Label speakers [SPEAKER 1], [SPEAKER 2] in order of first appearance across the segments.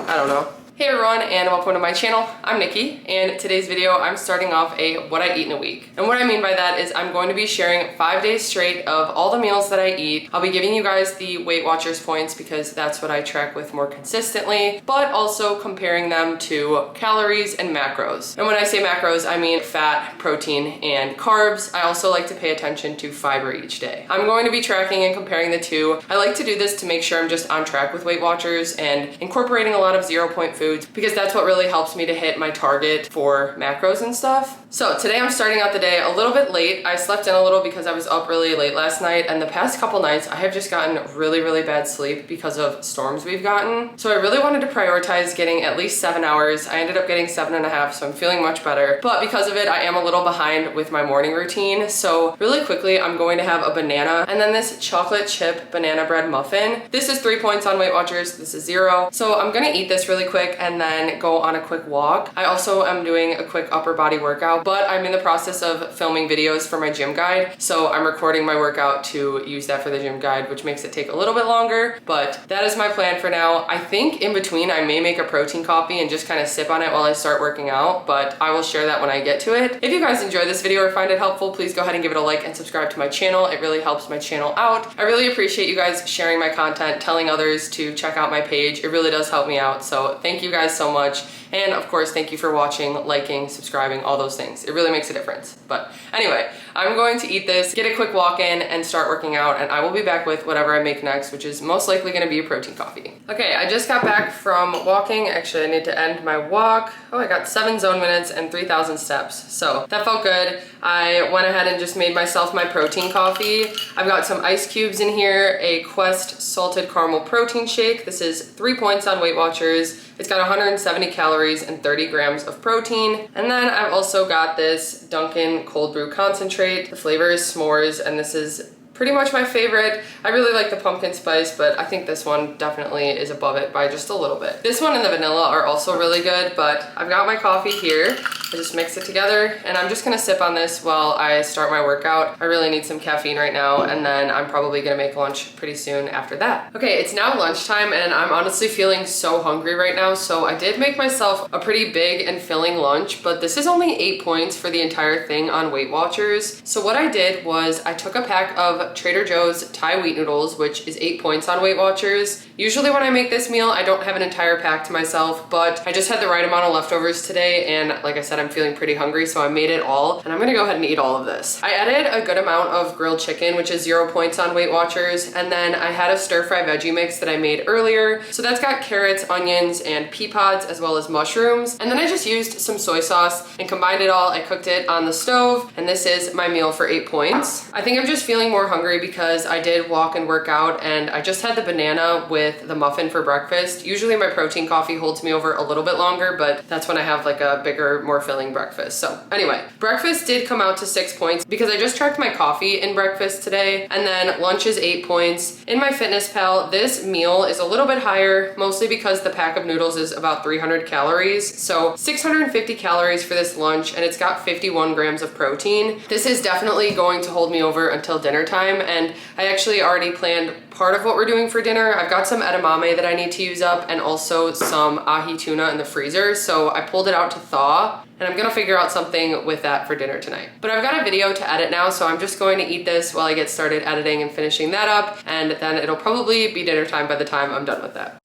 [SPEAKER 1] I don't know. Hey everyone, and welcome to my channel. I'm Nikki, and today's video I'm starting off a what I eat in a week. And what I mean by that is I'm going to be sharing 5 days straight of all the meals that I eat. I'll be giving you guys the WeightWatchers points because that's what I track with more consistently, but also comparing them to calories and macros. And when I say macros, I mean fat, protein, and carbs. I also like to pay attention to fiber each day. I'm going to be tracking and comparing the two. I like to do this to make sure I'm just on track with WeightWatchers and incorporating a lot of 0-point foods because that's what really helps me to hit my target for macros and stuff. So today I'm starting out the day a little bit late. I slept in a little because I was up really late last night, and the past couple nights I have just gotten really bad sleep because of storms we've gotten. So I really wanted to prioritize getting at least 7 hours. I ended up getting 7.5, so I'm feeling much better. But because of it, I am a little behind with my morning routine. So really quickly, I'm going to have a banana and then this chocolate chip banana bread muffin. This is 3 points on WeightWatchers. This is 0. So I'm gonna eat this really quick and then go on a quick walk. I also am doing a quick upper body workout, but I'm in the process of filming videos for my gym guide. So I'm recording my workout to use that for the gym guide, which makes it take a little bit longer, but that is my plan for now. I think in between I may make a protein coffee and just kind of sip on it while I start working out, but I will share that when I get to it. If you guys enjoy this video or find it helpful, please go ahead and give it a like and subscribe to my channel. It really helps my channel out. I really appreciate you guys sharing my content, telling others to check out my page. It really does help me out. So thank you guys so much. And of course, thank you for watching, liking, subscribing, all those things. It really makes a difference. But anyway, I'm going to eat this, get a quick walk in, and start working out, and I will be back with whatever I make next, which is most likely gonna be a protein coffee. Okay, I just got back from walking. Actually, I need to end my walk. Oh, I got 7 zone minutes and 3,000 steps. So that felt good. I went ahead and just made myself my protein coffee. I've got some ice cubes in here, a Quest salted caramel protein shake. This is 3 points on WeightWatchers. It's got 170 calories and 30 grams of protein. And then I've also got this Dunkin' cold brew concentrate. The flavor is s'mores, and this is pretty much my favorite. I really like the pumpkin spice, but I think this one definitely is above it by just a little bit. This one and the vanilla are also really good, but I've got my coffee here. I just mix it together, and I'm just gonna sip on this while I start my workout. I really need some caffeine right now, and then I'm probably gonna make lunch pretty soon after that. Okay, it's now lunchtime, and I'm honestly feeling so hungry right now, so I did make myself a pretty big and filling lunch, but this is only 8 points for the entire thing on WeightWatchers. So what I did was I took a pack of Trader Joe's Thai wheat noodles, which is 8 points on WeightWatchers. Usually when I make this meal, I don't have an entire pack to myself, but I just had the right amount of leftovers today, and like I said, I'm feeling pretty hungry, so I made it all, and I'm gonna go ahead and eat all of this. I added a good amount of grilled chicken, which is 0 points on WeightWatchers, and then I had a stir-fry veggie mix that I made earlier. So that's got carrots, onions, and pea pods, as well as mushrooms. And then I just used some soy sauce and combined it all. I cooked it on the stove, and this is my meal for 8 points. I think I'm just feeling more hungry because I did walk and work out, and I just had the banana with the muffin for breakfast. Usually my protein coffee holds me over a little bit longer, but that's when I have like a bigger, more filling breakfast. So anyway, breakfast did come out to 6 points because I just tracked my coffee in breakfast today, and then lunch is 8 points. In MyFitnessPal, this meal is a little bit higher, mostly because the pack of noodles is about 300 calories. So 650 calories for this lunch, and it's got 51 grams of protein. This is definitely going to hold me over until dinner time, and I actually already planned part of what we're doing for dinner. I've got some edamame that I need to use up, and also some ahi tuna in the freezer, so I pulled it out to thaw, and I'm gonna figure out something with that for dinner tonight. But I've got a video to edit now, so I'm just going to eat this while I get started editing and finishing that up, and then it'll probably be dinner time by the time I'm done with that.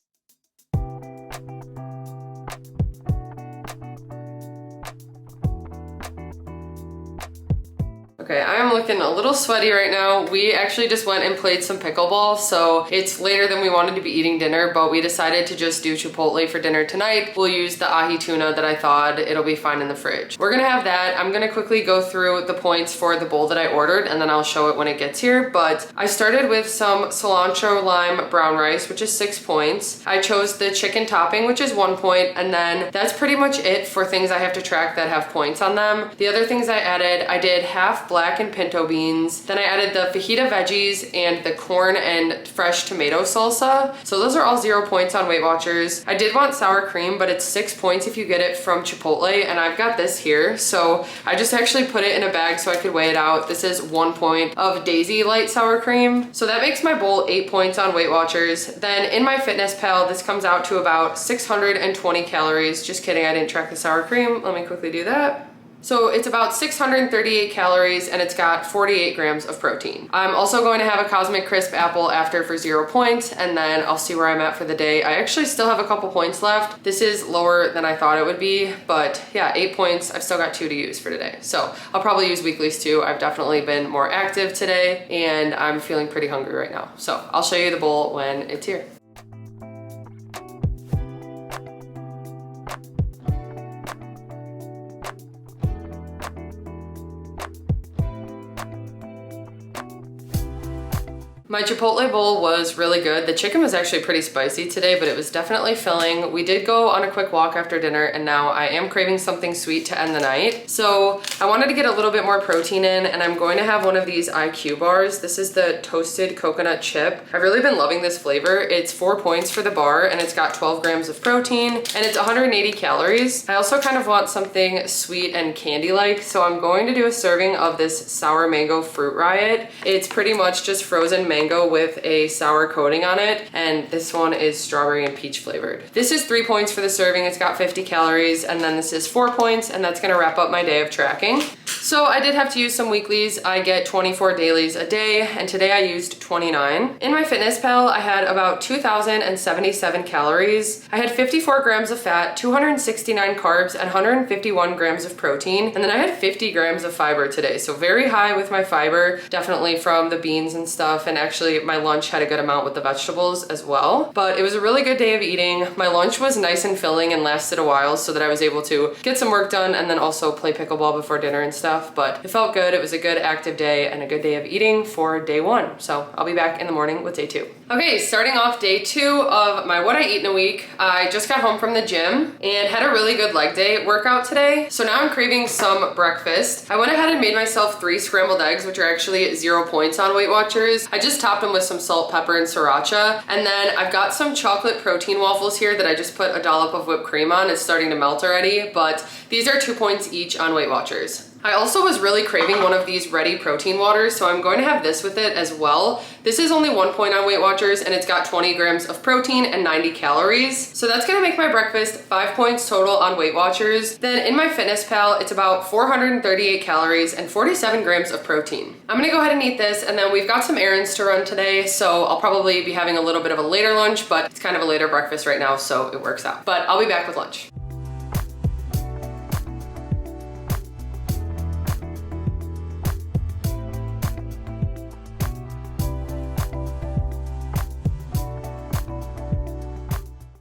[SPEAKER 1] Okay, I am looking a little sweaty right now. We actually just went and played some pickleball, so it's later than we wanted to be eating dinner, but we decided to just do Chipotle for dinner tonight. We'll use the ahi tuna that I thawed. It'll be fine in the fridge. We're gonna have that. I'm gonna quickly go through the points for the bowl that I ordered, and then I'll show it when it gets here. But I started with some cilantro lime brown rice, which is 6 points. I chose the chicken topping, which is 1 point, and then that's pretty much it for things I have to track that have points on them. The other things I added, I did half black black and pinto beans. Then I added the fajita veggies and the corn and fresh tomato salsa. So those are all 0 points on Weight Watchers. I did want sour cream, but it's 6 points if you get it from Chipotle, and I've got this here. So I just actually put it in a bag so I could weigh it out. This is 1 point of Daisy light sour cream. So that makes my bowl 8 points on Weight Watchers. Then in MyFitnessPal, this comes out to about 620 calories. Just kidding, I didn't track the sour cream. Let me quickly do that. So it's about 638 calories and it's got 48 grams of protein. I'm also going to have a Cosmic Crisp apple after for 0 points, and then I'll see where I'm at for the day. I actually still have a couple points left. This is lower than I thought it would be, but yeah, 8 points. I've still got 2 to use for today. So I'll probably use weeklies too. I've definitely been more active today and I'm feeling pretty hungry right now. So I'll show you the bowl when it's here. My Chipotle bowl was really good. The chicken was actually pretty spicy today, but it was definitely filling. We did go on a quick walk after dinner, and now I am craving something sweet to end the night. So I wanted to get a little bit more protein in, and I'm going to have one of these IQ bars. This is the toasted coconut chip. I've really been loving this flavor. It's 4 points for the bar, and it's got 12 grams of protein, and it's 180 calories. I also kind of want something sweet and candy-like, so I'm going to do a serving of this sour mango fruit riot. It's pretty much just frozen mango with a sour coating on it, and this one is strawberry and peach flavored. This is 3 points for the serving. It's got 50 calories, and then this is 4 points, and that's gonna wrap up my day of tracking. So I did have to use some weeklies. I get 24 dailies a day, and today I used 29. In MyFitnessPal, I had about 2,077 calories. I had 54 grams of fat, 269 carbs, and 151 grams of protein, and then I had 50 grams of fiber today. So very high with my fiber, definitely from the beans and stuff, and actually my lunch had a good amount with the vegetables as well. But it was a really good day of eating. My lunch was nice and filling and lasted a while so that I was able to get some work done and then also play pickleball before dinner and stuff. But it felt good. It was a good active day and a good day of eating for day 1. So I'll be back in the morning with day 2. Okay, starting off day 2 of my what I eat in a week. I just got home from the gym and had a really good leg day workout today. So now I'm craving some breakfast. I went ahead and made myself 3 scrambled eggs, which are actually 0 points on Weight Watchers. I just topped them with some salt, pepper, and sriracha. And then I've got some chocolate protein waffles here that I just put a dollop of whipped cream on. It's starting to melt already, but these are 2 points each on Weight Watchers. I also was really craving one of these Ready protein waters, so I'm going to have this with it as well. This is only 1 point on Weight Watchers, and it's got 20 grams of protein and 90 calories. So that's gonna make my breakfast 5 points total on Weight Watchers. Then in MyFitnessPal, it's about 438 calories and 47 grams of protein. I'm gonna go ahead and eat this, and then we've got some errands to run today, so I'll probably be having a little bit of a later lunch, but it's kind of a later breakfast right now, so it works out. But I'll be back with lunch.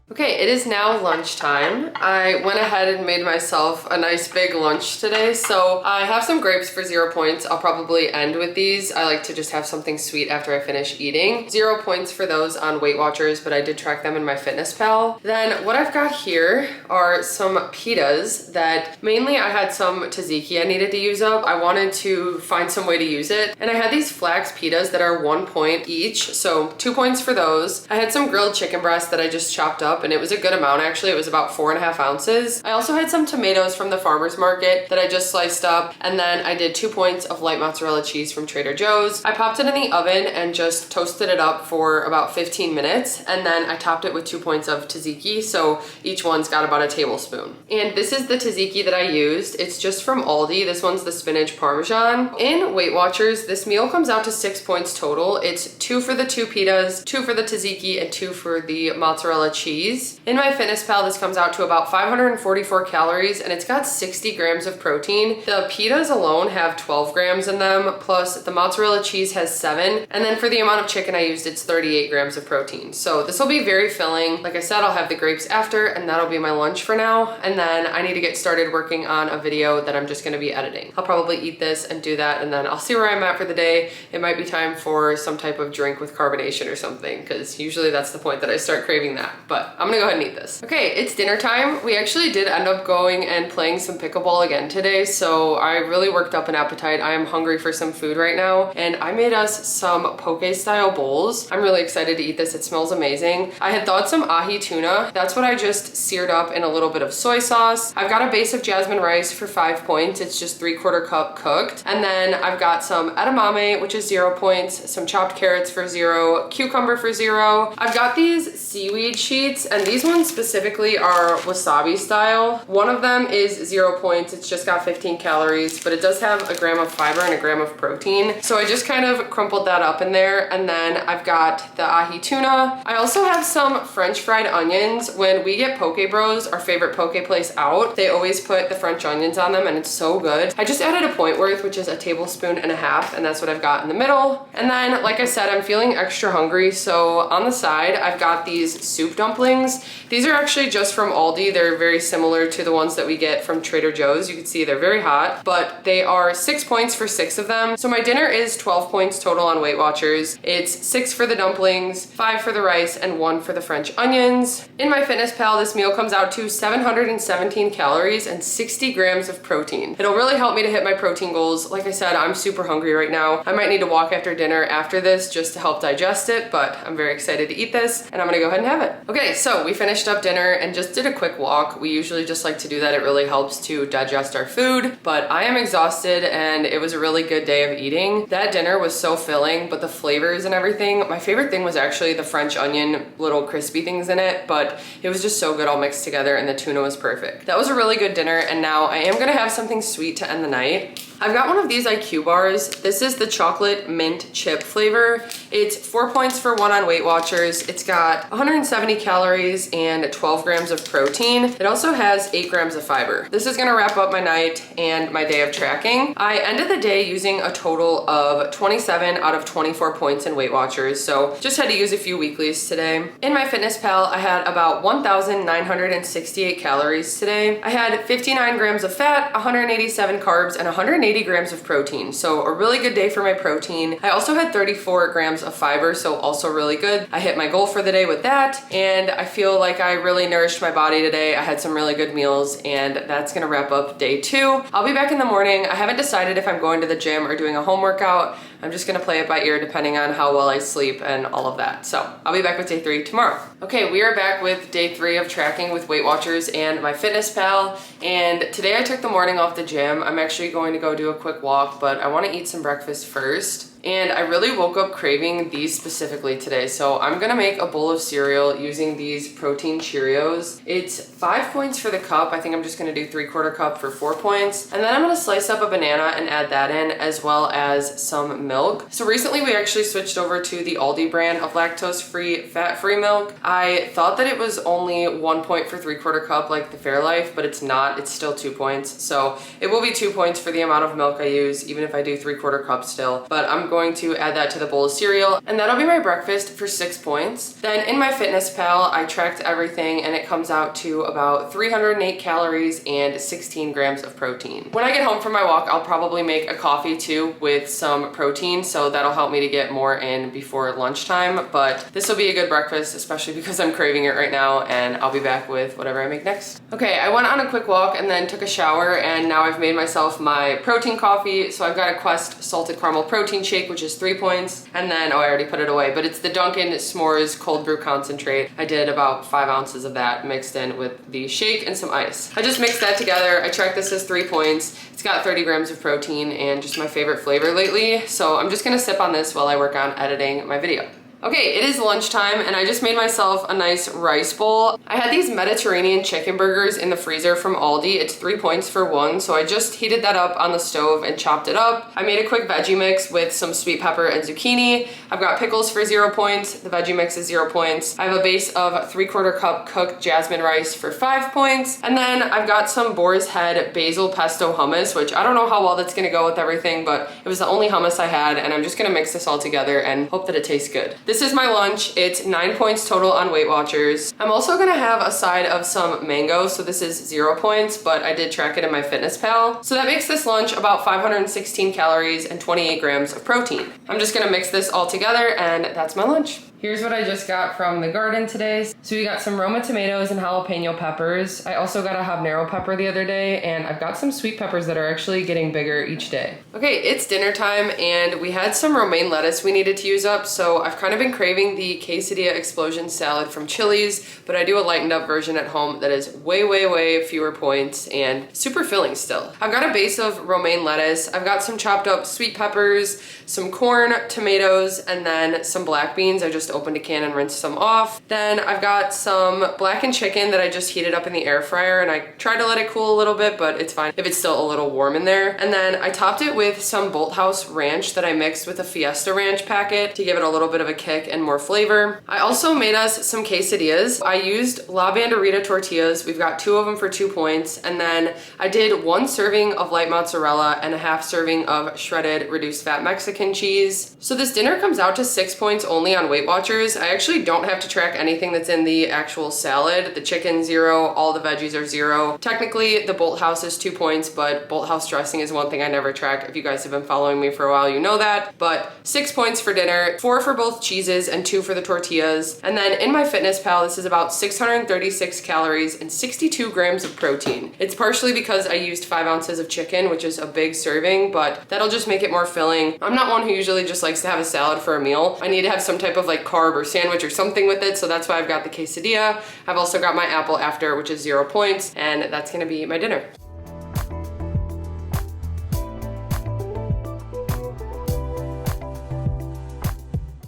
[SPEAKER 1] Okay, it is now lunchtime. I went ahead and made myself a nice big lunch today. So I have some grapes for 0 points. I'll probably end with these. I like to just have something sweet after I finish eating. 0 points for those on Weight Watchers, but I did track them in MyFitnessPal. Then what I've got here are some pitas that mainly I had some tzatziki I needed to use up. I wanted to find some way to use it. And I had these flax pitas that are 1 point each. So 2 points for those. I had some grilled chicken breast that I just chopped up, and it was a good amount actually. It was about 4.5 ounces. I also had some tomatoes from the farmer's market that I just sliced up, and then I did 2 points of light mozzarella cheese from Trader Joe's. I popped it in the oven and just toasted it up for about 15 minutes, and then I topped it with 2 points of tzatziki, so each one's got about a tablespoon. And this is the tzatziki that I used. It's just from Aldi. This one's the spinach parmesan. In Weight Watchers, this meal comes out to 6 points total. It's 2 for the 2 pitas, 2 for the tzatziki, and 2 for the mozzarella cheese. In MyFitnessPal, this comes out to about 544 calories, and it's got 60 grams of protein. The pitas alone have 12 grams in them, plus the mozzarella cheese has 7. And then for the amount of chicken I used, it's 38 grams of protein. So this will be very filling. Like I said, I'll have the grapes after, and that'll be my lunch for now. And then I need to get started working on a video that I'm just gonna be editing. I'll probably eat this and do that, and then I'll see where I'm at for the day. It might be time for some type of drink with carbonation or something, because usually that's the point that I start craving that. But I'm gonna go ahead ahead and eat this. Okay, it's dinner time. We actually did end up going and playing some pickleball again today, so I really worked up an appetite. I am hungry for some food right now, and I made us some poke style bowls. I'm really excited to eat this. It smells amazing. I had thought some ahi tuna. That's what I just seared up in a little bit of soy sauce. I've got a base of jasmine rice for 5 points. It's just 3/4 cup cooked. And then I've got some edamame, which is 0 points, some chopped carrots for 0, cucumber for 0. I've got these seaweed sheets, and these ones specifically are wasabi style. One of them is 0 points. It's just got 15 calories, but it does have a gram of fiber and a gram of protein. So I just kind of crumpled that up in there. And then I've got the ahi tuna. I also have some French fried onions. When we get Poke Bros, our favorite poke place out, they always put the French onions on them, and it's so good. I just added a point worth, which is 1.5 tablespoons, and that's what I've got in the middle. And then, like I said, I'm feeling extra hungry, so on the side, I've got these soup dumplings. These are actually just from Aldi. They're very similar to the ones that we get from Trader Joe's. You can see they're very hot, but they are 6 points for 6 of them. So my dinner is 12 points total on WeightWatchers. It's 6 for the dumplings, 5 for the rice, and 1 for the French onions. In MyFitnessPal, this meal comes out to 717 calories and 60 grams of protein. It'll really help me to hit my protein goals. Like I said, I'm super hungry right now. I might need to walk after dinner after this just to help digest it, but I'm very excited to eat this, and I'm gonna go ahead and have it. Okay, so we finished up dinner and just did a quick walk. We usually just like to do that. It really helps to digest our food, but I am exhausted, and it was a really good day of eating. That dinner was so filling, but the flavors and everything, my favorite thing was actually the French onion little crispy things in it, but it was just so good all mixed together, and the tuna was perfect. That was a really good dinner, and now I am gonna have something sweet to end the night. I've got one of these IQ bars. This is the chocolate mint chip flavor. It's 4 points for 1 on WeightWatchers. It's got 170 calories and 12 grams of protein. It also has 8 grams of fiber. This is gonna wrap up my night and my day of tracking. I ended the day using a total of 27 out of 24 points in WeightWatchers, so just had to use a few weeklies today. In MyFitnessPal, I had about 1,968 calories today. I had 59 grams of fat, 187 carbs, and 180 grams of protein. So a really good day for my protein. I also had 34 grams of fiber, so also really good. I hit my goal for the day with that, and I feel like I really nourished my body today. I had some really good meals, and that's gonna wrap up day 2. I'll be back in the morning. I haven't decided if I'm going to the gym or doing a home workout. I'm just gonna play it by ear depending on how well I sleep and all of that. So I'll be back with day 3 tomorrow. Okay, we are back with day 3 of tracking with WeightWatchers and MyFitnessPal. And today I took the morning off the gym. I'm actually going to go do a quick walk, but I wanna eat some breakfast first. And I really woke up craving these specifically today. So I'm gonna make a bowl of cereal using these protein Cheerios. It's 5 points for the cup. I think I'm just gonna do 3/4 cup for 4 points. And then I'm gonna slice up a banana and add that in, as well as some milk. So recently we actually switched over to the Aldi brand of lactose-free, fat-free milk. I thought that it was only 1 point for 3/4 cup like the Fairlife, but it's not. It's still 2 points. So it will be 2 points for the amount of milk I use, even if I do 3/4 cup still. But I'm going to add that to the bowl of cereal, and that'll be my breakfast for 6 points. Then in MyFitnessPal, I tracked everything, and it comes out to about 308 calories and 16 grams of protein. When I get home from my walk, I'll probably make a coffee too with some protein, so that'll help me to get more in before lunchtime. But this will be a good breakfast, especially because I'm craving it right now, and I'll be back with whatever I make next. Okay, I went on a quick walk and then took a shower, and now I've made myself my protein coffee. So I've got a Quest salted caramel protein shake, which is 3 points, and then, oh, I already put it away, but it's the Dunkin' S'mores cold brew concentrate. I did about 5 ounces of that mixed in with the shake and some ice. I just mixed that together. I tracked this as 3 points. It's got 30 grams of protein and just my favorite flavor lately. So I'm just gonna sip on this while I work on editing my video. Okay, it is lunchtime, and I just made myself a nice rice bowl. I had these Mediterranean chicken burgers in the freezer from Aldi. It's 3 points for 1, so I just heated that up on the stove and chopped it up. I made a quick veggie mix with some sweet pepper and zucchini. I've got pickles for 0 points. The veggie mix is 0 points. I have a base of 3/4 cup cooked jasmine rice for 5 points. And then I've got some Boar's Head basil pesto hummus, which I don't know how well that's gonna go with everything, but it was the only hummus I had, and I'm just gonna mix this all together and hope that it tastes good. This is my lunch. It's 9 points total on WeightWatchers. I'm also gonna have a side of some mango, so this is 0 points, but I did track it in MyFitnessPal. So that makes this lunch about 516 calories and 28 grams of protein. I'm just gonna mix this all together, and that's my lunch. Here's what I just got from the garden today. So we got some Roma tomatoes and jalapeno peppers. I also got a habanero pepper the other day, and I've got some sweet peppers that are actually getting bigger each day. Okay, it's dinner time, and we had some romaine lettuce we needed to use up, so I've kind of been craving the quesadilla explosion salad from Chili's, but I do a lightened up version at home that is way fewer points and super filling still. I've got a base of romaine lettuce. I've got some chopped up sweet peppers, some corn, tomatoes, and then some black beans. I just opened a can and rinsed some off. Then I've got some blackened chicken that I just heated up in the air fryer, and I tried to let it cool a little bit, but it's fine if it's still a little warm in there. And then I topped it with some Bolthouse ranch that I mixed with a Fiesta ranch packet to give it a little bit of a kick and more flavor. I also made us some quesadillas. I used La Banderita tortillas. We've got 2 of them for 2 points. And then I did 1 serving of light mozzarella and a half serving of shredded reduced fat Mexican cheese. So this dinner comes out to 6 points only on Weight Watchers. I actually don't have to track anything that's in the actual salad. The chicken 0, all the veggies are 0. Technically the Bolthouse is 2 points, but Bolthouse dressing is one thing I never track. If you guys have been following me for a while, you know that. But 6 points for dinner, 4 for both cheeses and 2 for the tortillas. And then in MyFitnessPal, this is about 636 calories and 62 grams of protein. It's partially because I used 5 ounces of chicken, which is a big serving, but that'll just make it more filling. I'm not one who usually just likes to have a salad for a meal. I need to have some type of like carb or sandwich or something with it, so that's why I've got the quesadilla. I've also got my apple after, which is 0 points, and that's gonna be my dinner.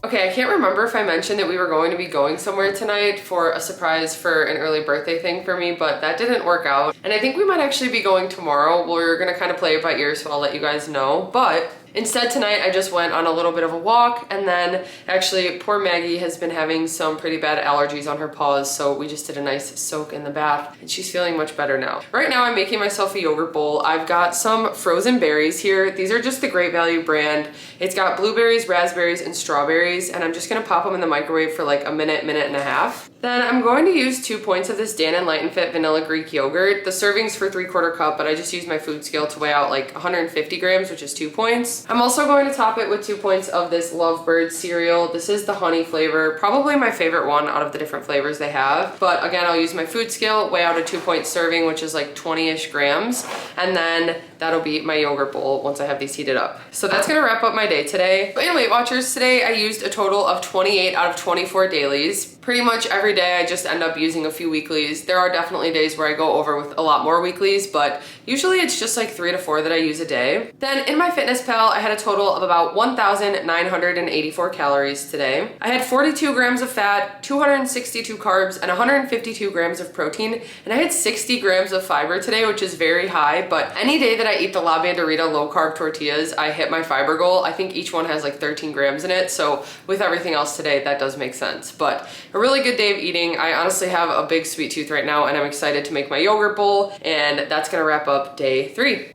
[SPEAKER 1] Okay, I can't remember if I mentioned that we were going to be going somewhere tonight for a surprise for an early birthday thing for me, but that didn't work out. And I think we might actually be going tomorrow. We're gonna kind of play it by ear, so I'll let you guys know. But instead tonight, I just went on a little bit of a walk, and then actually poor Maggie has been having some pretty bad allergies on her paws, so we just did a nice soak in the bath, and she's feeling much better now. Right now, I'm making myself a yogurt bowl. I've got some frozen berries here. These are just the Great Value brand. It's got blueberries, raspberries, and strawberries, and I'm just gonna pop them in the microwave for like a minute and a half. Then I'm going to use 2 points of this Dan & Lightenfit vanilla Greek yogurt. The serving's for 3/4 cup, but I just used my food scale to weigh out like 150 grams, which is 2 points. I'm also going to top it with 2 points of this Lovebird cereal. This is the honey flavor, probably my favorite one out of the different flavors they have. But again, I'll use my food scale, weigh out a 2-point serving, which is like 20-ish grams. And then that'll be my yogurt bowl once I have these heated up. So that's gonna wrap up my day today. But in Weight Watchers today, I used a total of 28 out of 24 dailies. Pretty much every day I just end up using a few weeklies. There are definitely days where I go over with a lot more weeklies, but usually it's just like 3 to 4 that I use a day. Then in MyFitnessPal, I had a total of about 1,984 calories today. I had 42 grams of fat, 262 carbs, and 152 grams of protein, and I had 60 grams of fiber today, which is very high, but any day that I eat the La Banderita low carb tortillas, I hit my fiber goal. I think each one has like 13 grams in it, so with everything else today, that does make sense. But a really good day of eating. I honestly have a big sweet tooth right now, and I'm excited to make my yogurt bowl, and that's gonna wrap up day 3.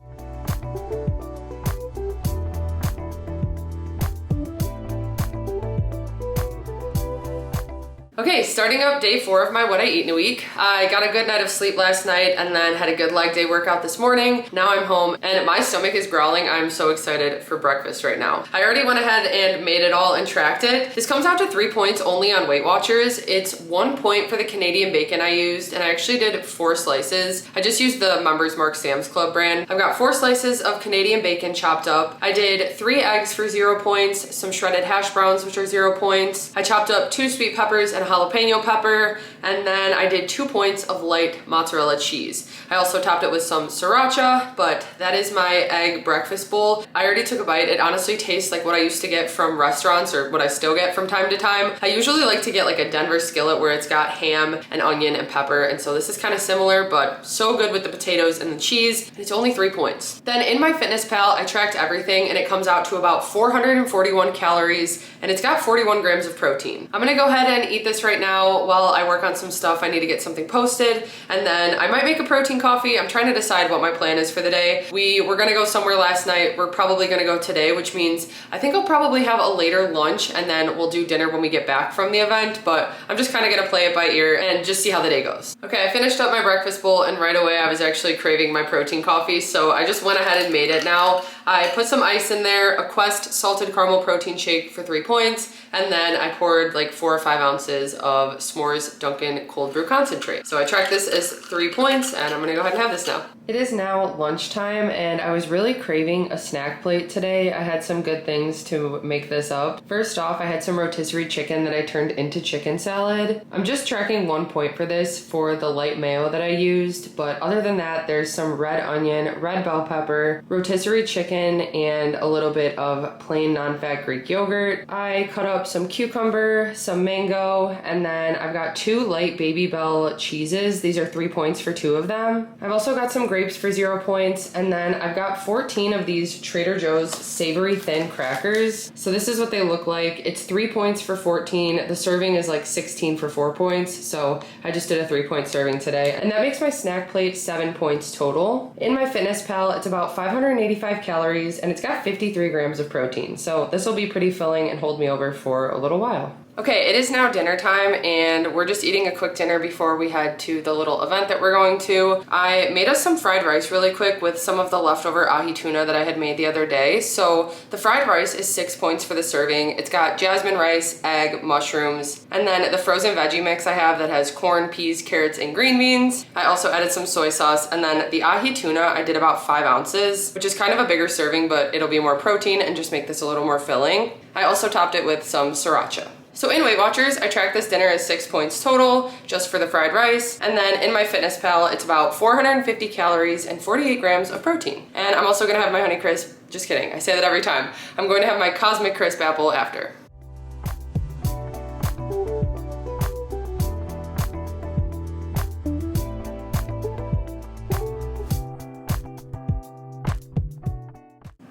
[SPEAKER 1] Okay, starting up day 4 of my What I Eat in a Week. I got a good night of sleep last night and then had a good leg day workout this morning. Now I'm home and my stomach is growling. I'm so excited for breakfast right now. I already went ahead and made it all and tracked it. This comes out to 3 points only on Weight Watchers. It's 1 point for the Canadian bacon I used, and I actually did 4 slices. I just used the Members Mark Sam's Club brand. I've got 4 slices of Canadian bacon chopped up. I did 3 eggs for 0 points, some shredded hash browns, which are 0 points. I chopped up 2 sweet peppers and jalapeno pepper, and then I did 2 points of light mozzarella cheese. I also topped it with some sriracha, but that is my egg breakfast bowl. I already took a bite. It honestly tastes like what I used to get from restaurants, or what I still get from time to time. I usually like to get like a Denver skillet where it's got ham and onion and pepper, and so this is kind of similar, but so good with the potatoes and the cheese. It's only 3 points. Then in MyFitnessPal, I tracked everything, and it comes out to about 441 calories, and it's got 41 grams of protein. I'm gonna go ahead and eat this right now while I work on on some stuff. I need to get something posted, and then I might make a protein coffee. I'm trying to decide what my plan is for the day. We were gonna go somewhere last night. We're probably gonna go today, which means I think I'll probably have a later lunch, and then we'll do dinner when we get back from the event, but I'm just kind of gonna play it by ear and just see how the day goes. Okay, I finished up my breakfast bowl, and right away I was actually craving my protein coffee, so I just went ahead and made it now. I put some ice in there, a Quest salted caramel protein shake for 3 points, and then I poured like 4 or 5 ounces of S'mores Dunkin' cold brew concentrate. So I tracked this as 3 points, and I'm gonna go ahead and have this now. It is now lunchtime, and I was really craving a snack plate today. I had some good things to make this up. First off, I had some rotisserie chicken that I turned into chicken salad. I'm just tracking 1 point for this for the light mayo that I used, but other than that, there's some red onion, red bell pepper, rotisserie chicken, and a little bit of plain non-fat Greek yogurt. I cut up some cucumber, some mango, and then I've got 2 light Baby Bell cheeses. These are 3 points for 2 of them. I've also got some grapes for 0 points, and then I've got 14 of these Trader Joe's savory thin crackers. So this is what they look like. It's 3 points for 14. The serving is like 16 for 4 points, so I just did a 3-point serving today, and that makes my snack plate 7 points total. In MyFitnessPal, it's about 585 calories, and it's got 53 grams of protein, so this will be pretty filling and hold me over for a little while. Okay, it is now dinner time, and we're just eating a quick dinner before we head to the little event that we're going to. I made us some fried rice really quick with some of the leftover ahi tuna that I had made the other day. So the fried rice is 6 points for the serving. It's got jasmine rice, egg, mushrooms, and then the frozen veggie mix I have that has corn, peas, carrots, and green beans. I also added some soy sauce, and then the ahi tuna I did about 5 ounces, which is kind of a bigger serving, but it'll be more protein and just make this a little more filling. I also topped it with some sriracha. So in Weight Watchers, I tracked this dinner as 6 points total, just for the fried rice. And then in MyFitnessPal, it's about 450 calories and 48 grams of protein. And I'm also gonna have my Honey Crisp, just kidding, I say that every time. I'm going to have my Cosmic Crisp apple after.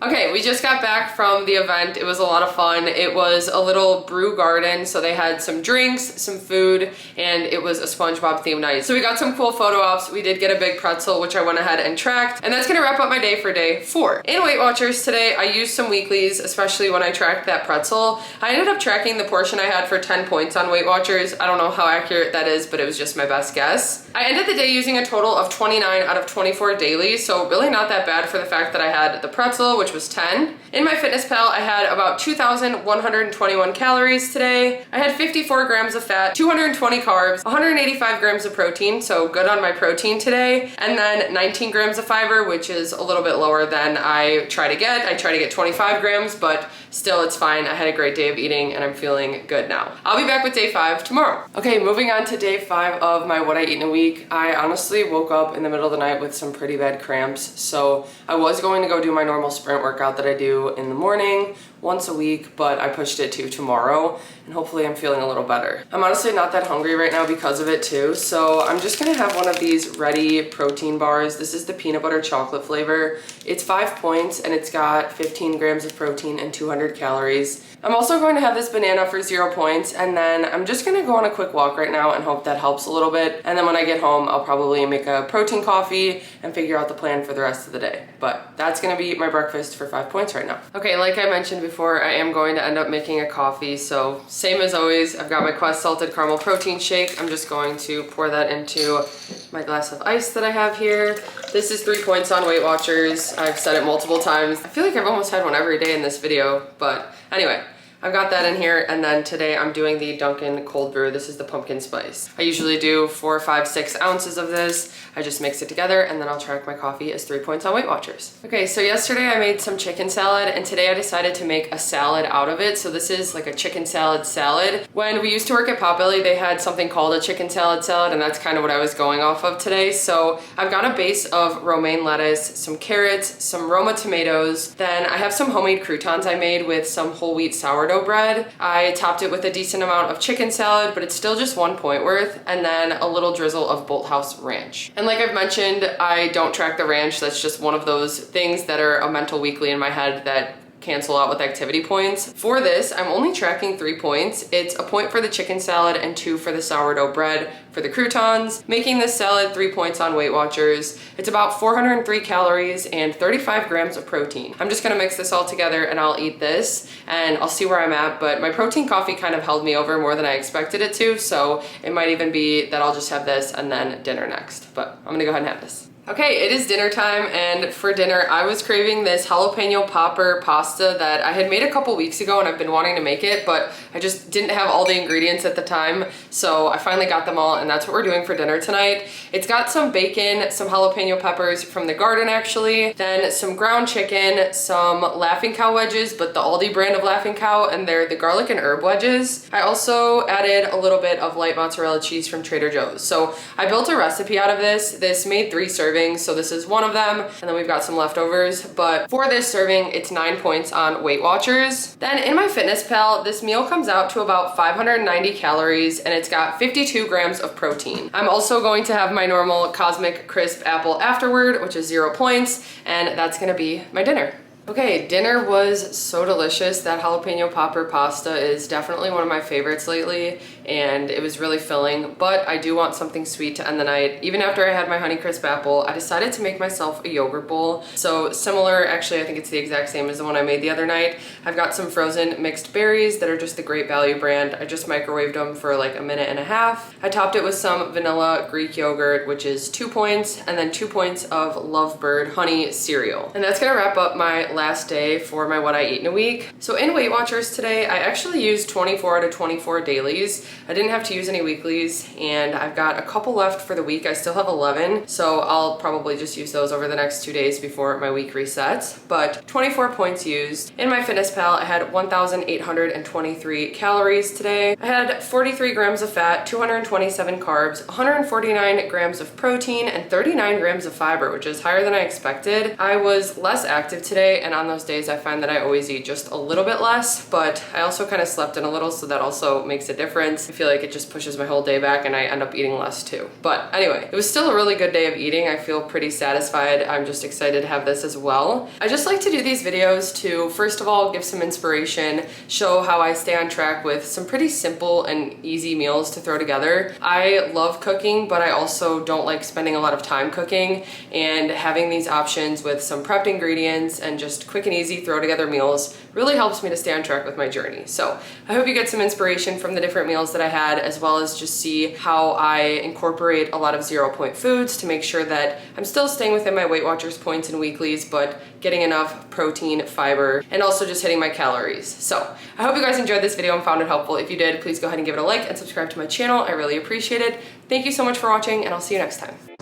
[SPEAKER 1] Okay, we just got back from the event. It was a lot of fun. It was a little brew garden, so they had some drinks, some food, and it was a SpongeBob themed night. So we got some cool photo ops. We did get a big pretzel, which I went ahead and tracked, and that's gonna wrap up my day for day 4. In Weight Watchers today, I used some weeklies, especially when I tracked that pretzel. I ended up tracking the portion I had for 10 points on Weight Watchers. I don't know how accurate that is, but it was just my best guess. I ended the day using a total of 29 out of 24 dailies, so really not that bad for the fact that I had the pretzel, which was 10. In MyFitnessPal, I had about 2,121 calories today. I had 54 grams of fat, 220 carbs, 185 grams of protein, so good on my protein today, and then 19 grams of fiber, which is a little bit lower than I try to get. I try to get 25 grams, but still it's fine. I had a great day of eating, and I'm feeling good now. I'll be back with day 5 tomorrow. Okay, moving on to day 5 of my What I Eat in a Week. I honestly woke up in the middle of the night with some pretty bad cramps, so I was going to go do my normal sprint workout that I do in the morning once a week, but I pushed it to tomorrow, and hopefully I'm feeling a little better. I'm honestly not that hungry right now because of it too, so I'm just gonna have one of these ready protein bars. This is the peanut butter chocolate flavor. It's 5 points, and it's got 15 grams of protein and 200 calories. I'm also going to have this banana for 0 points, and then I'm just gonna go on a quick walk right now and hope that helps a little bit. And then when I get home, I'll probably make a protein coffee and figure out the plan for the rest of the day. But that's gonna be my breakfast for 5 points right now. Okay, like I mentioned before, I am going to end up making a coffee. So same as always, I've got my Quest salted caramel protein shake. I'm just going to pour that into my glass of ice that I have here. This is 3 points on Weight Watchers. I've said it multiple times. I feel like I've almost had one every day in this video, but anyway. I've got that in here, and then today I'm doing the Dunkin' cold brew. This is the pumpkin spice. I usually do 4, 5, 6 ounces of this. I just mix it together, and then I'll track my coffee as 3 points on Weight Watchers. Okay, so yesterday I made some chicken salad, and today I decided to make a salad out of it. So this is like a chicken salad salad. When we used to work at Potbelly, they had something called a chicken salad salad, and that's kind of what I was going off of today. So I've got a base of romaine lettuce, some carrots, some Roma tomatoes. Then I have some homemade croutons I made with some whole wheat sourdough bread. I topped it with a decent amount of chicken salad, but it's still just 1 point worth, and then a little drizzle of Bolthouse ranch. And like I've mentioned, I don't track the ranch. That's just one of those things that are a mental weekly in my head that cancel out with activity points. For this, I'm only tracking 3 points. It's a point for the chicken salad and 2 for the sourdough bread for the croutons, making this salad 3 points on Weight Watchers. It's about 403 calories and 35 grams of protein. I'm just gonna mix this all together and I'll eat this and I'll see where I'm at, but my protein coffee kind of held me over more than I expected it to, so it might even be that I'll just have this and then dinner next, but I'm gonna go ahead and have this. Okay, it is dinner time, and for dinner I was craving this jalapeno popper pasta that I had made a couple weeks ago and I've been wanting to make it, but I just didn't have all the ingredients at the time, so I finally got them all and that's what we're doing for dinner tonight. It's got some bacon, some jalapeno peppers from the garden actually, then some ground chicken, some Laughing Cow wedges, but the Aldi brand of Laughing Cow, and they're the garlic and herb wedges. I also added a little bit of light mozzarella cheese from Trader Joe's. So I built a recipe out of this. This made 3 servings. So this is one of them, and then we've got some leftovers. But for this serving, it's 9 points on Weight Watchers. Then in MyFitnessPal, this meal comes out to about 590 calories, and it's got 52 grams of protein. I'm also going to have my normal Cosmic Crisp apple afterward, which is 0 points, and that's gonna be my dinner. Okay, dinner was so delicious. That jalapeno popper pasta is definitely one of my favorites lately, and it was really filling, but I do want something sweet to end the night. Even after I had my Honeycrisp apple, I decided to make myself a yogurt bowl. So similar, actually I think it's the exact same as the one I made the other night. I've got some frozen mixed berries that are just the Great Value brand. I just microwaved them for like 1.5 minutes. I topped it with some vanilla Greek yogurt, which is 2 points, and then 2 points of Lovebird honey cereal. And that's gonna wrap up my last day for my what I eat in a week. So in Weight Watchers today, I actually used 24 out of 24 dailies. I didn't have to use any weeklies, and I've got a couple left for the week. I still have 11, so I'll probably just use those over the next 2 days before my week resets, but 24 points used. In MyFitnessPal, I had 1,823 calories today. I had 43 grams of fat, 227 carbs, 149 grams of protein, and 39 grams of fiber, which is higher than I expected. I was less active today, and on those days I find that I always eat just a little bit less, but I also kind of slept in a little, so that also makes a difference. I feel like it just pushes my whole day back and I end up eating less too. But anyway, it was still a really good day of eating. I feel pretty satisfied. I'm just excited to have this as well. I just like to do these videos to, first of all, give some inspiration, show how I stay on track with some pretty simple and easy meals to throw together. I love cooking, but I also don't like spending a lot of time cooking, and having these options with some prepped ingredients and just quick and easy throw together meals really helps me to stay on track with my journey. So I hope you get some inspiration from the different meals that I had, as well as just see how I incorporate a lot of 0 point foods to make sure that I'm still staying within my Weight Watchers points and weeklies, but getting enough protein, fiber, and also just hitting my calories. So I hope you guys enjoyed this video and found it helpful. If you did, please go ahead and give it a like and subscribe to my channel. I really appreciate it. Thank you so much for watching, and I'll see you next time.